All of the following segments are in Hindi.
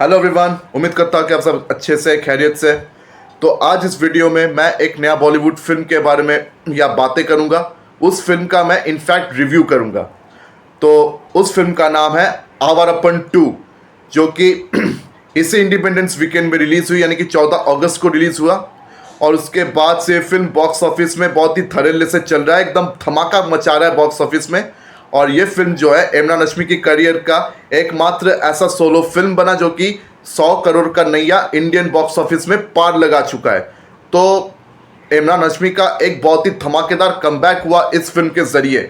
हेलो एवरीवन, उम्मीद करता हूँ कि आप सब अच्छे से खैरियत से। तो आज इस वीडियो में मैं एक नया बॉलीवुड फिल्म के बारे में या बातें करूँगा। उस फिल्म का मैं इनफैक्ट रिव्यू करूँगा। तो उस फिल्म का नाम है आवारापन 2, जो कि इसी इंडिपेंडेंस वीकेंड में रिलीज़ हुई, यानी कि 14 अगस्त को रिलीज़ हुआ। और उसके बाद से फिल्म बॉक्स ऑफिस में बहुत ही धड़ल्ले से चल रहा है, एकदम धमाका मचा रहा है बॉक्स ऑफिस में। और ये फिल्म जो है इमरान हाशमी की करियर का एकमात्र ऐसा सोलो फिल्म बना जो कि 100 करोड़ का नैया इंडियन बॉक्स ऑफिस में पार लगा चुका है। तो इमरान हाशमी का एक बहुत ही धमाकेदार कमबैक हुआ इस फिल्म के ज़रिए।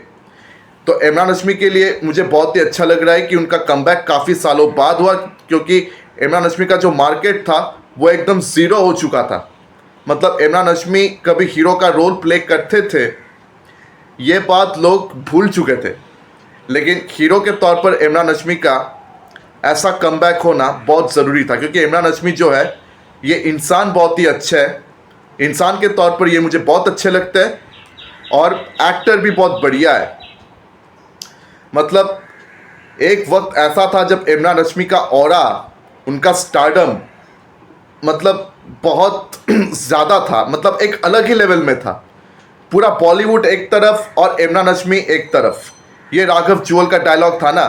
तो इमरान हाशमी के लिए मुझे बहुत ही अच्छा लग रहा है कि उनका कमबैक काफ़ी सालों बाद हुआ, क्योंकि इमरान हाशमी का जो मार्केट था वो एकदम ज़ीरो हो चुका था। मतलब इमरान हाशमी कभी हीरो का रोल प्ले करते थे, ये बात लोग भूल चुके थे, लेकिन हीरो के तौर पर इमरान हाशमी का ऐसा कमबैक होना बहुत ज़रूरी था, क्योंकि इमरान हाशमी जो है ये इंसान बहुत ही अच्छा है। इंसान के तौर पर ये मुझे बहुत अच्छे लगते हैं और एक्टर भी बहुत बढ़िया है। मतलब एक वक्त ऐसा था जब इमरान हाशमी का ऑरा, उनका स्टारडम मतलब बहुत ज़्यादा था, मतलब एक अलग ही लेवल में था। पूरा बॉलीवुड एक तरफ और इमरान हाशमी एक तरफ। ये राघव जुअल का डायलॉग था ना,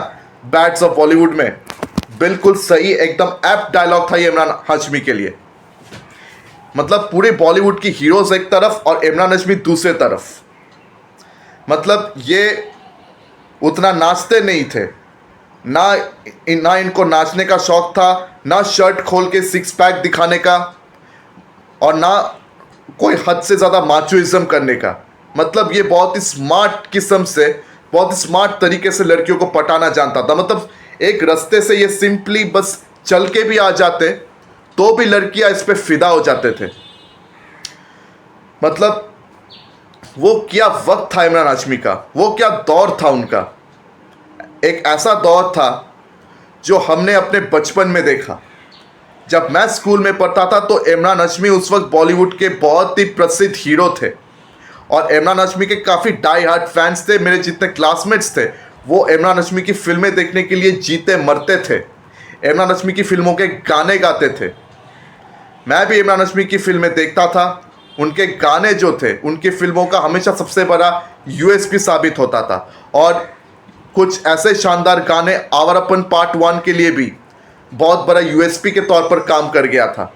बैड्स ऑफ बॉलीवुड में, बिल्कुल सही, एकदम एप्ट डायलॉग था ये इमरान हाशमी के लिए। मतलब पूरे बॉलीवुड की हीरोज एक तरफ और इमरान हाशमी दूसरे तरफ। मतलब ये उतना नाचते नहीं थे ना इनको नाचने का शौक था, ना शर्ट खोल के सिक्स पैक दिखाने का, और ना कोई हद से ज़्यादा माचोइज्म करने का। मतलब ये बहुत ही स्मार्ट किस्म से, बहुत ही स्मार्ट तरीके से लड़कियों को पटाना जानता था। मतलब एक रास्ते से ये सिंपली बस चल के भी आ जाते तो भी लड़कियां इस पे फिदा हो जाते थे। मतलब वो क्या वक्त था इमरान हाशमी का, वो क्या दौर था उनका। एक ऐसा दौर था जो हमने अपने बचपन में देखा। जब मैं स्कूल में पढ़ता था तो इमरान हाशमी उस वक्त बॉलीवुड के बहुत ही प्रसिद्ध हीरो थे, और इमरान हाशमी के काफ़ी डाई हार्ट फैंस थे। मेरे जितने क्लासमेट्स थे वो इमरान हाशमी की फिल्में देखने के लिए जीते मरते थे, इमरान हाशमी की फिल्मों के गाने गाते थे। मैं भी इमरान हाशमी की फिल्में देखता था। उनके गाने जो थे उनकी फिल्मों का हमेशा सबसे बड़ा यूएसपी साबित होता था, और कुछ ऐसे शानदार गाने आवारापन पार्ट 1 के लिए भी बहुत बड़ा यूएसपी के तौर पर काम कर गया था।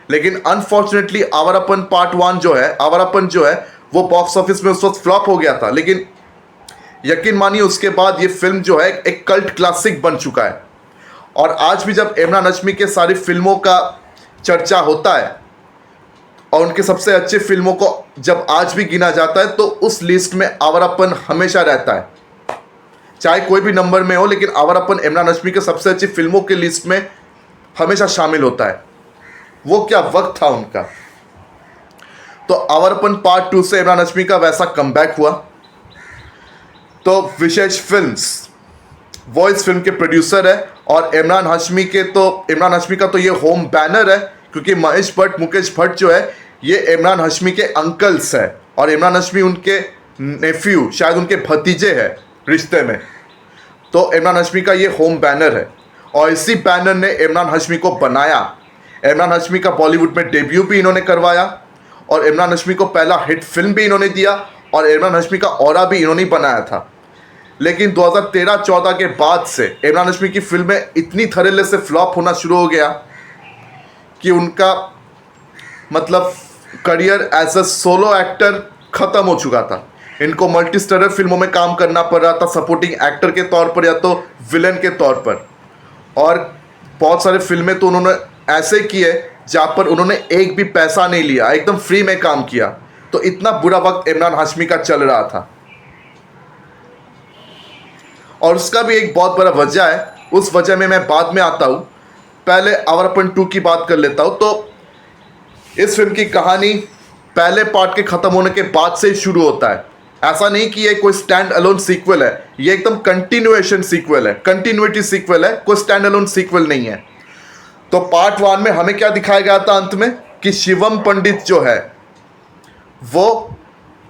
लेकिन अनफॉर्चुनेटली आवारापन पार्ट 1 जो है, आवारापन जो है, वो बॉक्स ऑफिस में उस वक्त फ्लॉप हो गया था। लेकिन यकीन मानिए उसके बाद ये फिल्म जो है एक कल्ट क्लासिक बन चुका है। और आज भी जब इमरान हाशमी के सारी फिल्मों का चर्चा होता है और उनके सबसे अच्छे फिल्मों को जब आज भी गिना जाता है, तो उस लिस्ट में आवारापन हमेशा रहता है, चाहे कोई भी नंबर में हो। लेकिन आवारापन इमरान हाशमी के सबसे अच्छी फिल्मों के लिस्ट में हमेशा शामिल होता है। वो क्या वक्त था उनका। तो आवारापन पार्ट 2 से इमरान हाशमी का वैसा कमबैक हुआ। तो विशेष फिल्म्स वो इस फिल्म के प्रोड्यूसर है, और इमरान हाशमी का तो ये होम बैनर है, क्योंकि महेश भट्ट, मुकेश भट्ट जो है ये इमरान हाशमी के अंकल्स है, और इमरान हाशमी उनके नेफ्यू, शायद उनके भतीजे हैं रिश्ते में। तो इमरान हाशमी का ये होम बैनर है, और इसी बैनर ने इमरान हाशमी को बनाया। इमरान हाशमी का बॉलीवुड में डेब्यू भी इन्होंने करवाया, और इमरान हाशमी को पहला हिट फिल्म भी इन्होंने दिया, और इमरान हाशमी का ऑरा भी इन्होंने बनाया था। लेकिन 2013-14 के बाद से इमरान हाशमी की फिल्में इतनी धड़ल्ले से फ्लॉप होना शुरू हो गया कि उनका मतलब career as a solo actor ख़त्म हो चुका था। इनको मल्टी स्टारर फिल्मों में काम करना पड़ रहा था, सपोर्टिंग एक्टर के तौर पर या तो विलन के तौर पर। और बहुत सारे फिल्में तो उन्होंने ऐसे किए जहाँ पर उन्होंने एक भी पैसा नहीं लिया, एकदम फ्री में काम किया। तो इतना बुरा वक्त इमरान हाशमी का चल रहा था, और उसका भी एक बहुत बड़ा वजह है। उस वजह में मैं बाद में आता हूँ, पहले आवारापन 2 की बात कर लेता हूँ। तो इस फिल्म की कहानी पहले पार्ट के ख़त्म होने के बाद से ही शुरू होता है। ऐसा नहीं कि ये कोई स्टैंड अलोन सीक्वल है, ये एकदम कंटिन्यूएशन सीक्वल है, कंटिन्यूटी सीक्वल है, कोई स्टैंड अलोन सीक्वल नहीं है। तो पार्ट 1 में हमें क्या दिखाया गया था अंत में, कि शिवम पंडित जो है वो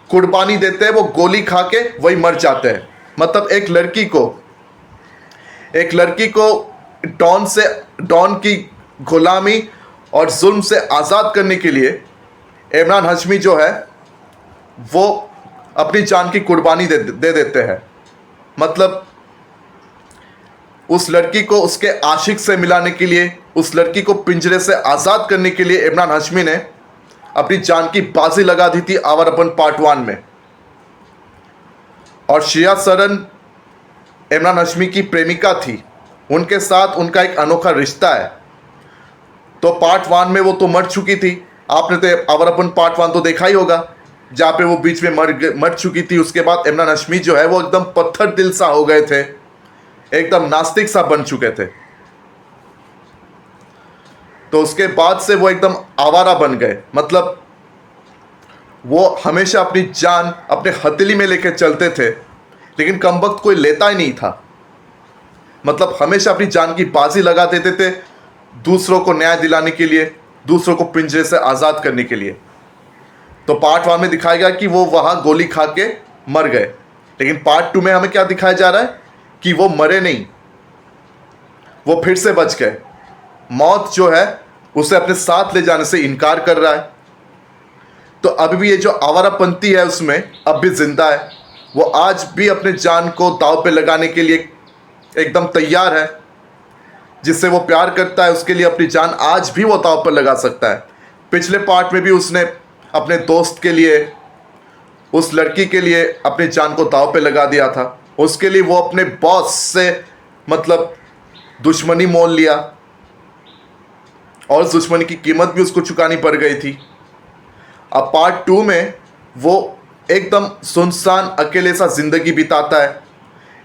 कुर्बानी देते हैं, वो गोली खा के वही मर जाते हैं। मतलब एक लड़की को डॉन से डॉन की गुलामी और जुल्म से आज़ाद करने के लिए इमरान हाशमी जो है वो अपनी जान की कुर्बानी दे देते हैं। मतलब उस लड़की को उसके आशिक से मिलाने के लिए, उस लड़की को पिंजरे से आज़ाद करने के लिए इमरान हाशमी ने अपनी जान की बाजी लगा दी थी आवारापन पार्ट 1 में। और श्रेया सरन इमरान हाशमी की प्रेमिका थी, उनके साथ उनका एक अनोखा रिश्ता है। तो पार्ट 1 में वो तो मर चुकी थी, आपने तो आवारापन पार्ट 1 तो देखा ही होगा, जहाँ पे वो बीच में मर चुकी थी। उसके बाद इमरान हाशमी जो है वो एकदम पत्थर दिल सा हो गए थे, एकदम नास्तिक सा बन चुके थे। तो उसके बाद से वो एकदम आवारा बन गए। मतलब वो हमेशा अपनी जान अपने हथेली में लेकर चलते थे, लेकिन कमबख्त कोई लेता ही नहीं था। मतलब हमेशा अपनी जान की बाजी लगा देते थे दूसरों को न्याय दिलाने के लिए, दूसरों को पिंजरे से आज़ाद करने के लिए। तो पार्ट 1 में दिखाया गया कि वो वहाँ गोली खा के मर गए, लेकिन पार्ट 2 में हमें क्या दिखाया जा रहा है कि वो मरे नहीं, वो फिर से बच गए। मौत जो है उसे अपने साथ ले जाने से इनकार कर रहा है। तो अभी भी ये जो आवारापंथी है उसमें अब भी जिंदा है, वो आज भी अपने जान को दांव पे लगाने के लिए एकदम तैयार है। जिससे वो प्यार करता है उसके लिए अपनी जान आज भी वो दांव पर लगा सकता है। पिछले पार्ट में भी उसने अपने दोस्त के लिए, उस लड़की के लिए अपनी जान को दांव पे लगा दिया था। उसके लिए वो अपने बॉस से मतलब दुश्मनी मोल लिया, और उस दुश्मनी की कीमत भी उसको चुकानी पड़ गई थी। अब पार्ट 2 में वो एकदम सुनसान अकेले सा जिंदगी बिताता है।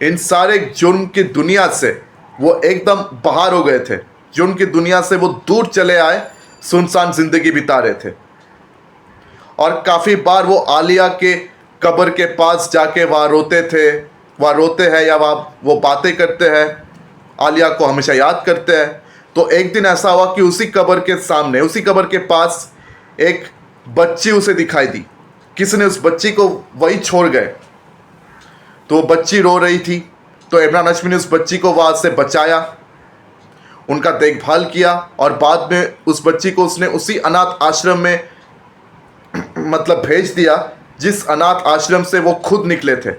इन सारे जुर्म की दुनिया से वो एकदम बाहर हो गए थे, जुर्म की दुनिया से वो दूर चले आए, सुनसान जिंदगी बिता रहे थे। और काफ़ी बार वो आलिया के कब्र के पास जाके वहाँ रोते थे, वहाँ रोते हैं या वहाँ वो बातें करते हैं, आलिया को हमेशा याद करते हैं। तो एक दिन ऐसा हुआ कि उसी कब्र के सामने, उसी कब्र के पास एक बच्ची उसे दिखाई दी। किसी ने उस बच्ची को वही छोड़ गए। तो वो बच्ची रो रही थी, तो इमरान हाशमी ने उस बच्ची को वहाँ से बचाया, उनका देखभाल किया, और बाद में उस बच्ची को उसने उसी अनाथ आश्रम में मतलब भेज दिया जिस अनाथ आश्रम से वो खुद निकले थे।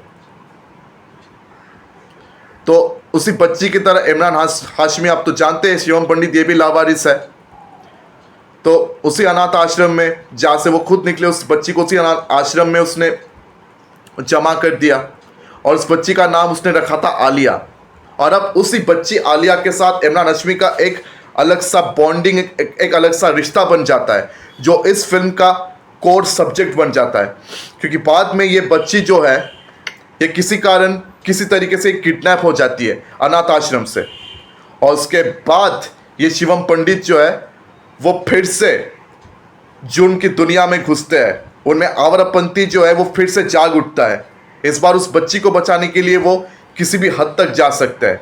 तो उसी बच्ची की तरह इमरान हाशमी, आप तो जानते हैं शिवम पंडित ये भी लावारिस है। तो उसी अनाथ आश्रम में जहाँ से वो खुद निकले, उस बच्ची को उसी अनाथ आश्रम में उसने जमा कर दिया, और उस बच्ची का नाम उसने रखा था आलिया। और अब उसी बच्ची आलिया के साथ इमरान हाशमी का एक अलग सा बॉन्डिंग, एक अलग सा रिश्ता बन जाता है, जो इस फिल्म का कोर सब्जेक्ट बन जाता है। क्योंकि बाद में ये बच्ची जो है ये किसी कारण किसी तरीके से किडनैप हो जाती है अनाथ आश्रम से, और उसके बाद ये शिवम पंडित जो है वो फिर से जुर्म की दुनिया में घुसते हैं। उनमें आवारापंथी जो है वो फिर से जाग उठता है। इस बार उस बच्ची को बचाने के लिए वो किसी भी हद तक जा सकते हैं,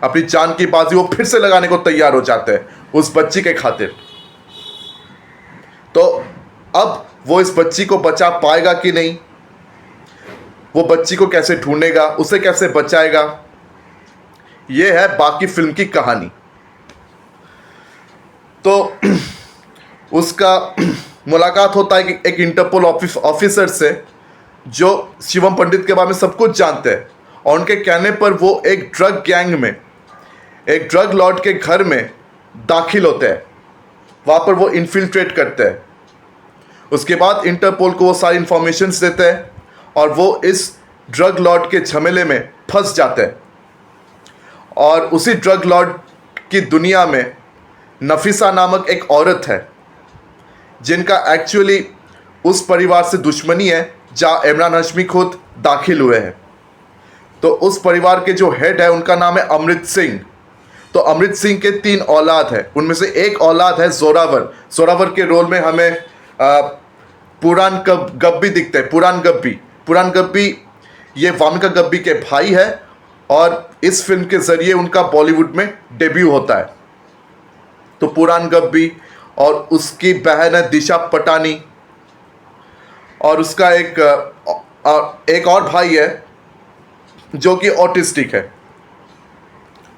अपनी जान की बाजी वो फिर से लगाने को तैयार हो जाते हैं उस बच्ची के खातिर। तो अब वो इस बच्ची को बचा पाएगा कि नहीं, वो बच्ची को कैसे ढूंढेगा, उसे कैसे बचाएगा, ये है बाकी फिल्म की कहानी। तो उसका मुलाकात होता है कि एक इंटरपोल ऑफिसर से जो शिवम पंडित के बारे में सब कुछ जानते हैं, और उनके कहने पर वो एक ड्रग गैंग में, एक ड्रग लॉर्ड के घर में दाखिल होते हैं, वहाँ पर वो इन्फिल्ट्रेट करते हैं। उसके बाद इंटरपोल को वो सारी इंफॉर्मेशंस देते हैं, और वो इस ड्रग लॉर्ड के झमेले में फंस जाते हैं। और उसी ड्रग लॉर्ड की दुनिया में नफीसा नामक एक औरत है, जिनका एक्चुअली उस परिवार से दुश्मनी है जहाँ इमरान हाशमी खुद दाखिल हुए हैं। तो उस परिवार के जो हेड है उनका नाम है अमृत सिंह। तो अमृत सिंह के 3 औलाद है, उनमें से एक औलाद है जोरावर। जोरावर के रोल में हमें पुरान गब्बी दिखते हैं। पुरान गब्बी ये वामिका गब्बी के भाई है, और इस फिल्म के ज़रिए उनका बॉलीवुड में डेब्यू होता है। तो पुरान गब्बी और उसकी बहन है दिशा पटानी, और उसका एक और भाई है जो कि ऑटिस्टिक है।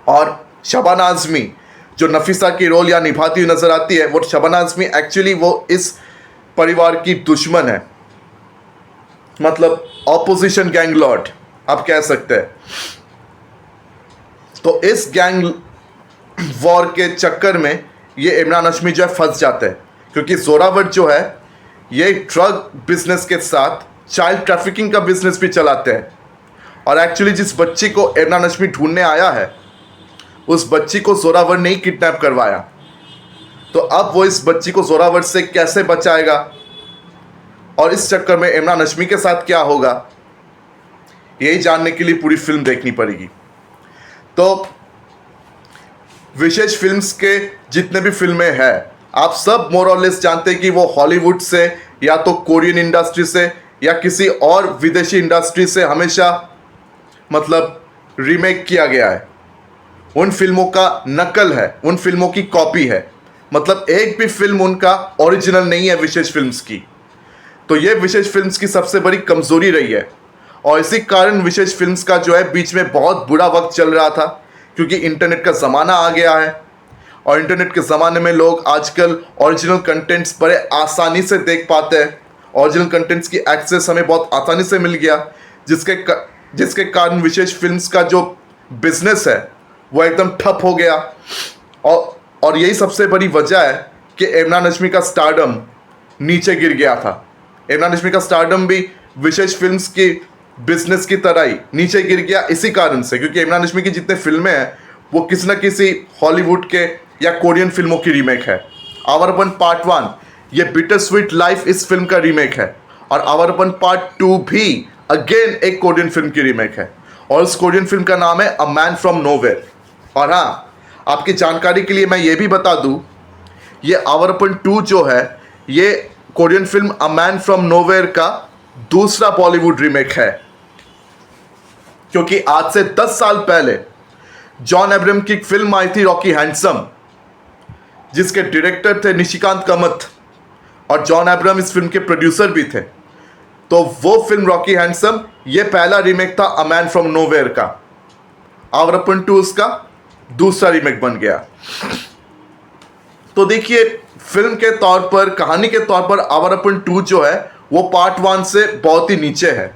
और शबाना आज़मी जो नफीसा की रोल या निभाती हुई नजर आती है, वो शबाना आजमी एक्चुअली वो इस परिवार की दुश्मन है, मतलब ऑपोजिशन गैंग लॉर्ड आप कह सकते हैं। तो इस गैंग वॉर के चक्कर में ये इमरान हाशमी जो है फंस जाते हैं, क्योंकि जोरावर जो है ये ड्रग बिजनेस के साथ चाइल्ड ट्रैफिकिंग का बिजनेस भी चलाते हैं। और एक्चुअली जिस बच्ची को इमरान हाशमी ढूंढने आया है, उस बच्ची को जोरावर ने ही किडनैप करवाया। तो अब वो इस बच्ची को जोरावर से कैसे बचाएगा और इस चक्कर में इमरान हाशमी के साथ क्या होगा, यही जानने के लिए पूरी फिल्म देखनी पड़ेगी। तो विशेष फिल्म्स के जितने भी फिल्में हैं, आप सब मोर और लेस जानते हैं कि वो हॉलीवुड से या तो कोरियन इंडस्ट्री से या किसी और विदेशी इंडस्ट्री से हमेशा मतलब रीमेक किया गया है। उन फिल्मों का नकल है, उन फिल्मों की कॉपी है, मतलब एक भी फिल्म उनका ओरिजिनल नहीं है विशेष फिल्म्स की। तो ये विशेष फिल्म्स की सबसे बड़ी कमजोरी रही है, और इसी कारण विशेष फिल्म्स का जो है बीच में बहुत बुरा वक्त चल रहा था, क्योंकि इंटरनेट का ज़माना आ गया है और इंटरनेट के ज़माने में लोग आजकल ओरिजिनल कंटेंट्स बड़े आसानी से देख पाते हैं। ओरिजिनल कंटेंट्स की एक्सेस हमें बहुत आसानी से मिल गया, जिसके कारण विशेष फिल्म्स का जो बिजनेस है वो एकदम ठप हो गया। और यही सबसे बड़ी वजह है कि इमरान हाशमी का स्टारडम नीचे गिर गया था। इमरान हाशमी का स्टारडम भी विशेष फिल्म्स की बिजनेस की तरह ही नीचे गिर गया, इसी कारण से क्योंकि इमरान हाशमी की जितने फिल्में हैं वो किसी न किसी हॉलीवुड के या कोरियन फिल्मों की रीमेक है। आवारापन पार्ट 1 ये बिटर स्वीट लाइफ इस फिल्म का रीमेक है, और आवारापन पार्ट 2 भी अगेन एक कोरियन फिल्म की रीमेक है, और उस कोरियन फिल्म का नाम है अ मैन फ्रॉम नोवेयर। और हाँ, आपकी जानकारी के लिए मैं ये भी बता दूं, ये आवारापन 2 जो है ये Korean film a man from nowhere का दूसरा बॉलीवुड रीमेक है, क्योंकि आज से 10 साल पहले जॉन अब्राहम की एक फिल्म आई थी रॉकी हैंडसम, जिसके डायरेक्टर थे निशिकांत कामत, और जॉन अब्राहम इस फिल्म के प्रोड्यूसर भी थे। तो वो फिल्म रॉकी हैंडसम ये पहला रीमेक था अ मैन फ्रॉम नोवेयर का। आवारापन 2 उसका दूसरा रीमेक बन गया। तो देखिए, फिल्म के तौर पर, कहानी के तौर पर आवारापन 2 जो है वो पार्ट 1 से बहुत ही नीचे है।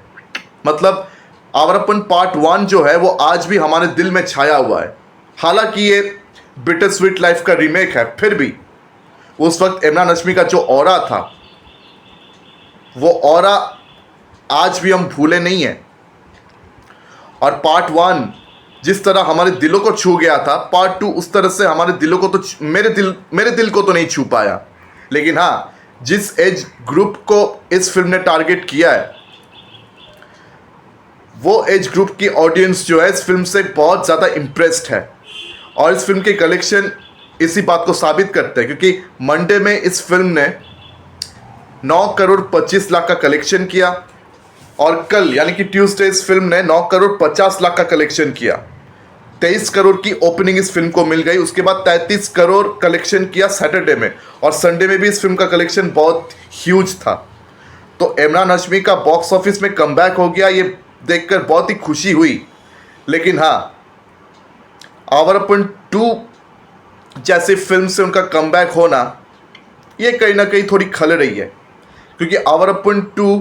मतलब आवारापन पार्ट 1 जो है वो आज भी हमारे दिल में छाया हुआ है। हालांकि ये बिटर स्वीट लाइफ का रीमेक है, फिर भी उस वक्त इमरान हाशमी का जो ऑरा था, वो ऑरा आज भी हम भूले नहीं है। और पार्ट 1 जिस तरह हमारे दिलों को छू गया था, पार्ट 2 उस तरह से हमारे दिलों को तो मेरे दिल को तो नहीं छू पाया। लेकिन हाँ, जिस एज ग्रुप को इस फिल्म ने टारगेट किया है, वो एज ग्रुप की ऑडियंस जो है इस फिल्म से बहुत ज़्यादा इम्प्रेस्ड है। और इस फिल्म के कलेक्शन इसी बात को साबित करते हैं, क्योंकि मंडे में इस फिल्म ने 9 करोड़ 25 लाख का कलेक्शन किया, और कल यानी कि ट्यूसडे इस फिल्म ने 9 करोड़ 50 लाख का कलेक्शन किया। 23 करोड़ की ओपनिंग इस फिल्म को मिल गई। उसके बाद 33 करोड़ कलेक्शन किया सैटरडे में, और संडे में भी इस फिल्म का कलेक्शन बहुत ह्यूज था। तो इमरान हाशमी का बॉक्स ऑफिस में कमबैक हो गया, ये देखकर बहुत ही खुशी हुई। लेकिन हाँ, आवारापन 2 जैसे फिल्म से उनका कमबैक होना ये कहीं ना कहीं थोड़ी खल रही है, क्योंकि आवारापन 2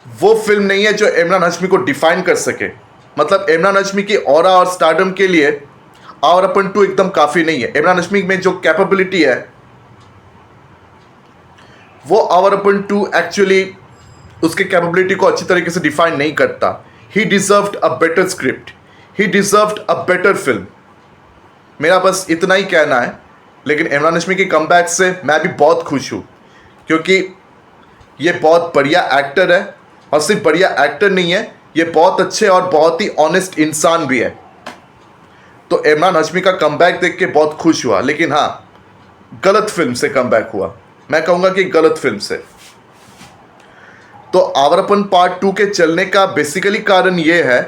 वो फिल्म नहीं है जो इमरान हाशमी को डिफाइन कर सके। मतलब इमरान हाशमी की ऑरा और स्टारडम के लिए आवारापन 2 एकदम काफ़ी नहीं है। इमरान हाशमी में जो कैपेबिलिटी है वो आवारापन 2 एक्चुअली उसके कैपेबिलिटी को अच्छी तरीके से डिफाइन नहीं करता। He deserved a better script, he deserved a better film. मेरा बस इतना ही कहना है। लेकिन इमरान हाशमी के कमबैक से मैं भी बहुत खुश हूँ, क्योंकि ये बहुत बढ़िया एक्टर है, और सिर्फ बढ़िया एक्टर नहीं है, ये बहुत अच्छे और बहुत ही ऑनेस्ट इंसान भी है। तो इमरान हाशमी का कमबैक देख के बहुत खुश हुआ। लेकिन हाँ, गलत फिल्म से कमबैक हुआ, मैं कहूँगा कि गलत फिल्म से। तो आवारापन पार्ट 2 के चलने का बेसिकली कारण ये है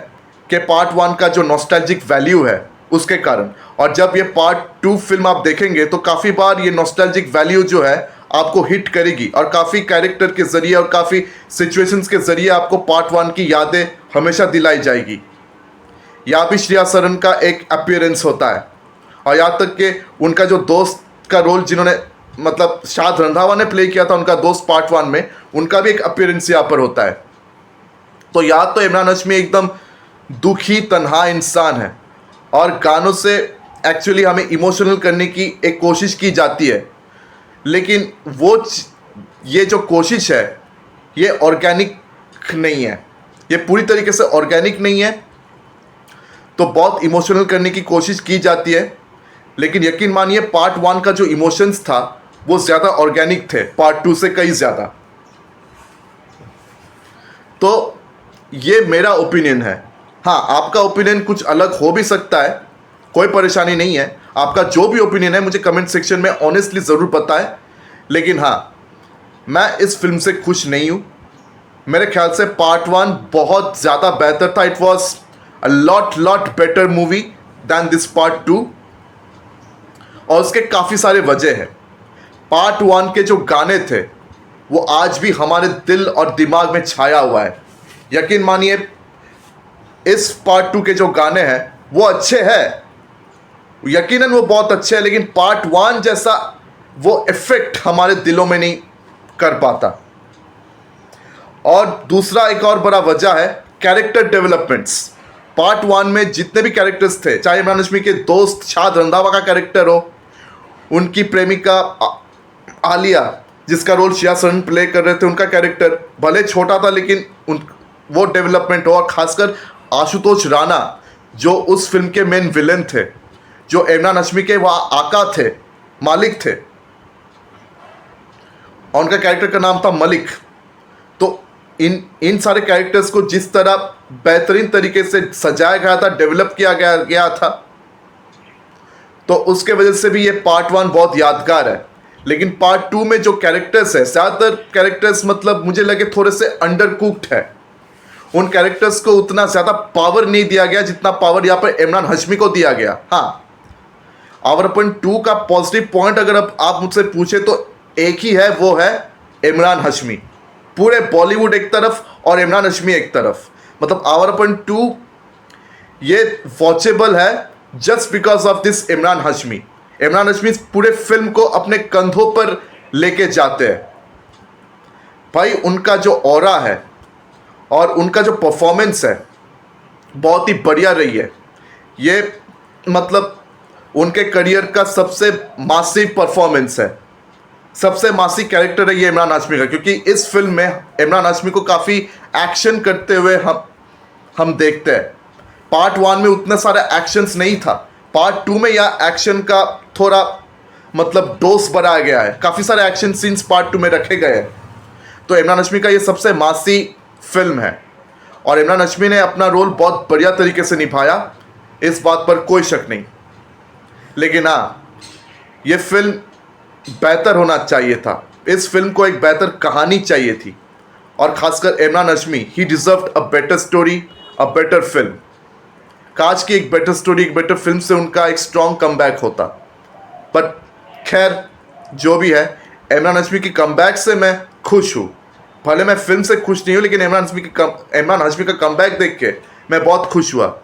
कि पार्ट 1 का जो नॉस्टैल्जिक वैल्यू है उसके कारण। और जब ये पार्ट 2 फिल्म आप देखेंगे तो काफ़ी बार ये नॉस्टैल्जिक वैल्यू जो है आपको हिट करेगी, और काफ़ी कैरेक्टर के ज़रिए और काफ़ी सिचुएशंस के ज़रिए आपको पार्ट 1 की यादें हमेशा दिलाई जाएगी। यहाँ भी श्रेया सरन का एक अपीयरेंस होता है, और यहाँ तक कि उनका जो दोस्त का रोल जिन्होंने मतलब शाद रंधावा ने प्ले किया था, उनका दोस्त पार्ट 1 में, उनका भी एक अपीयरेंस यहाँ पर होता है। तो या तो इमरान हाशमी एकदम दुखी तन्हा इंसान है और गानों से एक्चुअली हमें इमोशनल करने की एक कोशिश की जाती है, लेकिन ये जो कोशिश है ये ऑर्गेनिक नहीं है, ये पूरी तरीके से ऑर्गेनिक नहीं है। तो बहुत इमोशनल करने की कोशिश की जाती है, लेकिन यकीन मानिए पार्ट 1 का जो इमोशंस था वो ज़्यादा ऑर्गेनिक थे पार्ट 2 से कई ज़्यादा। तो ये मेरा ओपिनियन है। हाँ, आपका ओपिनियन कुछ अलग हो भी सकता है, कोई परेशानी नहीं है। आपका जो भी ओपिनियन है मुझे कमेंट सेक्शन में ऑनेस्टली ज़रूर बताएं। लेकिन हाँ, मैं इस फिल्म से खुश नहीं हूँ। मेरे ख्याल से पार्ट 1 बहुत ज़्यादा बेहतर था। It was a lot better movie than this part 2, और उसके काफ़ी सारे वजह हैं। पार्ट 1 के जो गाने थे वो आज भी हमारे दिल और दिमाग में छाया हुआ है। यकीन मानिए इस पार्ट 2 के जो गाने हैं वो अच्छे हैं, यकीनन वो बहुत अच्छे हैं, लेकिन पार्ट 1 जैसा वो इफेक्ट हमारे दिलों में नहीं कर पाता। और दूसरा एक और बड़ा वजह है कैरेक्टर डेवलपमेंट्स। पार्ट 1 में जितने भी कैरेक्टर्स थे, चाहे इमरान हाशमी के दोस्त शाद रंधावा का कैरेक्टर हो, उनकी प्रेमिका आलिया जिसका रोल श्रेया सरन प्ले कर रहे थे, उनका कैरेक्टर भले छोटा था लेकिन वो डेवलपमेंट हो, और खासकर आशुतोष राणा जो उस फिल्म के मेन विलेन थे, जो इमरान हाशमी के वहाँ आका थे, मालिक थे, और उनका कैरेक्टर का नाम था मलिक। तो इन सारे कैरेक्टर्स को जिस तरह बेहतरीन तरीके से सजाया गया था, डेवलप किया गया था, तो उसके वजह से भी ये पार्ट 1 बहुत यादगार है। लेकिन पार्ट 2 में जो कैरेक्टर्स है, ज़्यादातर कैरेक्टर्स मतलब मुझे लगे थोड़े से अंडर कुक्ड है। उन कैरेक्टर्स को उतना ज़्यादा पावर नहीं दिया गया जितना पावर यहाँ पर इमरान हाशमी को दिया गया। हाँ, आवारापन 2 का पॉजिटिव पॉइंट अगर आप मुझसे पूछे तो एक ही है, वो है इमरान हाशमी। पूरे बॉलीवुड एक तरफ और इमरान हाशमी एक तरफ, मतलब आवारापन 2 ये वॉचेबल है just because of this Imran Hashmi. Imran Hashmi पूरे फिल्म को अपने कंधों पर लेके जाते हैं। भाई उनका जो ऑरा है और उनका जो परफॉर्मेंस है बहुत ही बढ़िया रही है। ये मतलब उनके करियर का सबसे मासिव परफॉर्मेंस है, सबसे मासी कैरेक्टर है ये इमरान हाशमी का, क्योंकि इस फिल्म में इमरान हाशमी को काफ़ी एक्शन करते हुए हम देखते हैं। पार्ट 1 में उतना सारा एक्शंस नहीं था, पार्ट 2 में यह एक्शन का थोड़ा मतलब डोज बढ़ाया गया है, काफ़ी सारे एक्शन सीन्स पार्ट 2 में रखे गए हैं। तो इमरान हाशमी का ये सबसे मासी फिल्म है और इमरान हाशमी ने अपना रोल बहुत बढ़िया तरीके से निभाया, इस बात पर कोई शक नहीं। लेकिन हाँ, ये फिल्म बेहतर होना चाहिए था, इस फिल्म को एक बेहतर कहानी चाहिए थी, और खासकर Imran Hashmi he deserved a better story, a better film. काश की एक बेटर स्टोरी, एक बेटर फिल्म से उनका एक स्ट्रॉन्ग कमबैक होता। बट खैर जो भी है, इमरान हाशमी की कमबैक से मैं खुश हूँ। भले मैं फिल्म से खुश नहीं हूँ, लेकिन इमरान हाशमी का कमबैक देख के मैं बहुत खुश हुआ।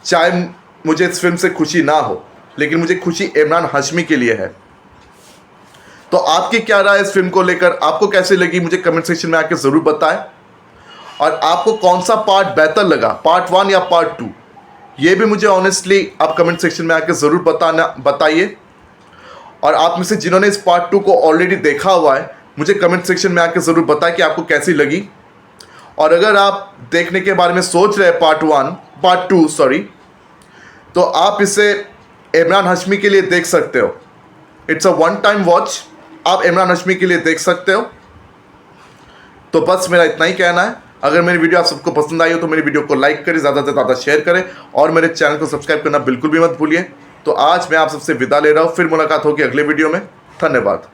चाहे मुझे इस फिल्म से खुशी ना हो, लेकिन मुझे खुशी इमरान हाशमी के लिए है। तो आपकी क्या राय इस फिल्म को लेकर, आपको कैसी लगी, मुझे कमेंट सेक्शन में आके ज़रूर बताएं। और आपको कौन सा पार्ट बेहतर लगा, पार्ट 1 या पार्ट 2, ये भी मुझे ऑनेस्टली आप कमेंट सेक्शन में आके ज़रूर बताइए। और आप में से जिन्होंने इस पार्ट 2 को ऑलरेडी देखा हुआ है, मुझे कमेंट सेक्शन में आके ज़रूर बताएं कि आपको कैसी लगी। और अगर आप देखने के बारे में सोच रहे हैं पार्ट 2 सॉरी, तो आप इसे इमरान हाशमी के लिए देख सकते हो। It's a one time watch, आप इमरान हाशमी के लिए देख सकते हो। तो बस मेरा इतना ही कहना है। अगर मेरी वीडियो आप सबको पसंद आई हो तो मेरी वीडियो को लाइक करें, ज़्यादा से ज़्यादा शेयर करें, और मेरे चैनल को सब्सक्राइब करना बिल्कुल भी मत भूलिए। तो आज मैं आप सबसे विदा ले रहा हूँ, फिर मुलाकात होगी अगले वीडियो में। धन्यवाद।